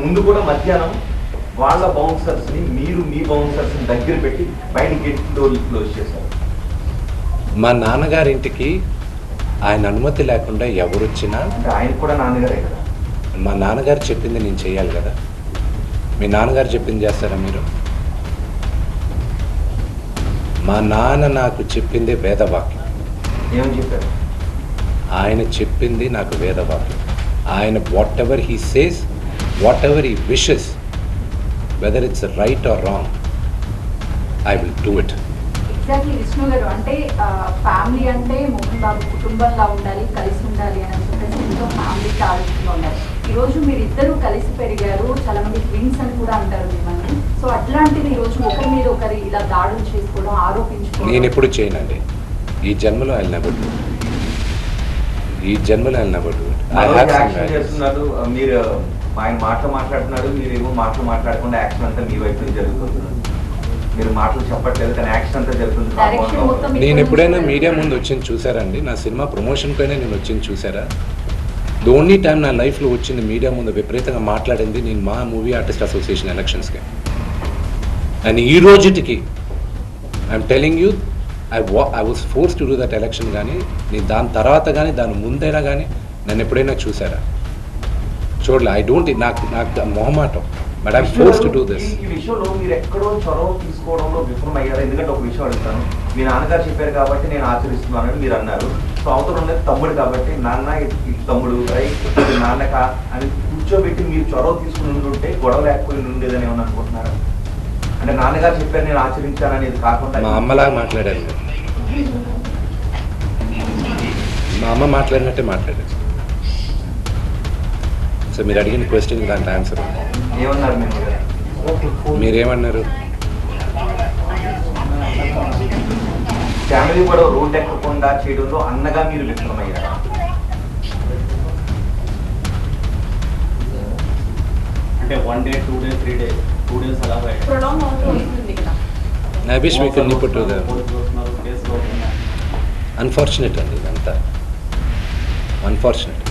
ముందు కూడా మధ్యాహ్నం వాళ్ళ బౌన్సర్స్ ని మీరు మీ బౌన్సర్స్ ని దగ్గర పెట్టి బయట గేట్ క్లోజ్ చేశారు. మా నాన్నగారింటికి ఆయన అనుమతి లేకుండా ఎవరు వచ్చినా, అంటే ఆయన కూడా నాన్నగారే కదా. మా నాన్నగారు చెప్పింది నేను చేయాలి కదా. మీ నాన్నగారు చెప్పింది చేస్తారా మీరు? మా నాన్న నాకు చెప్పింది వేదవాక్యం. ఏమని చెప్పారు? ఆయన చెప్పింది నాకు వేదవాక్యం. ఆయన what ever he says, what ever he wishes, whether it's right are wrong, I will do it. Exactly Vishnu గారు, అంటే ఫ్యామిలీ అంటే మోహన్ బాబు కుటుంబంలా ఉండాలి, కలిసి ఉండాలి అని చెప్పేసి ఎంతో ఫ్యామిలీకి ఆలోచనలో ఉన్నారు. ఈరోజు మీరు ఇద్దరు కలిసి పెరిగారు, చాలా మంది ట్విన్స్ అని కూడా అంటారు మిమ్మల్ని. సో అట్లాంటిది ఈరోజు ఒకరి మీద ఒకరి ఇలా దాడులు చేసుకోవడం, ఆరోపించుకోవడం నేను ఎప్పుడు చేయనండి. ఈ జన్మలో ఆయన నెవర్ డూ. ఈ జన్మలో ఆయన నెవర్ డూ. చేస్తున్నారు మీరు, ఆయన మాటలు మాట్లాడుతున్నారు, మీరు ఏమో మాటలు మాట్లాడకుండా యాక్షన్ అంతా మీ వైపు నుంచి జరుగుతుంది. మీరు మాటలు చెప్పట్లేదు కానీ యాక్షన్ అంతా జరుగుతుంది. నేను ఎప్పుడైనా మీడియా ముందు వచ్చింది చూసారండి? నా సినిమా ప్రమోషన్ పైన నేను వచ్చింది చూసారా? ది ఓన్లీ టైం నా లైఫ్లో వచ్చింది మీడియా ముందు విపరీతంగా మాట్లాడింది నేను మా మూవీ ఆర్టిస్ట్ అసోసియేషన్ ఎలక్షన్స్కి. అండ్ ఈ రోజుటికి I'm telling you, I was force to do that election. కానీ నేను దాని తర్వాత కానీ దాని ముందైనా కానీ నన్ను ఎప్పుడైనా చూసారా? చూడలే. ఐ డోంట్, నాకు మొహమాటం, but I'm force to do this. ఈ విషయంలో మీరు ఎక్కడో చొరవ తీసుకోవడంలో విఫలం అయ్యారు. ఎందుకంటే ఒక విషయం అడుగుతాను, మీ నాన్నగారు చెప్పారు కాబట్టి నేను ఆచరిస్తున్నానని మీరు అన్నారు. సో అవతల ఉన్నది తమ్ముడు కాబట్టి నాన్న ఇది తమ్ముడు నాన్నక అని కూర్చోబెట్టి మీరు చొరవ తీసుకుని ఉంటుంటే గొడవ లేకపోయి ఉండేదని ఏమన్నా అనుకుంటున్నారా? అంటే నాన్నగారు చెప్పారు నేను ఆచరించాననేది కాకుండా మా అమ్మలాగా మాట్లాడారు. మా అమ్మ మాట్లాడినట్టే మాట్లాడారు. సో మీరు అడిగిన క్వశ్చన్ దానికి ఆన్సర్ ఏమన్నారు? మీరేమన్నారు? ఫ్యామిలీ కూడా రోడ్ ఎక్కకుండా చేయడంలో అన్నగా మీరు విఫలమయ్యారు. అంటే 1 day 2 days 3 days 2 days అలా I wish we could put together. Unfortunate అండి ఇదంతా, అన్ఫార్చునేట్.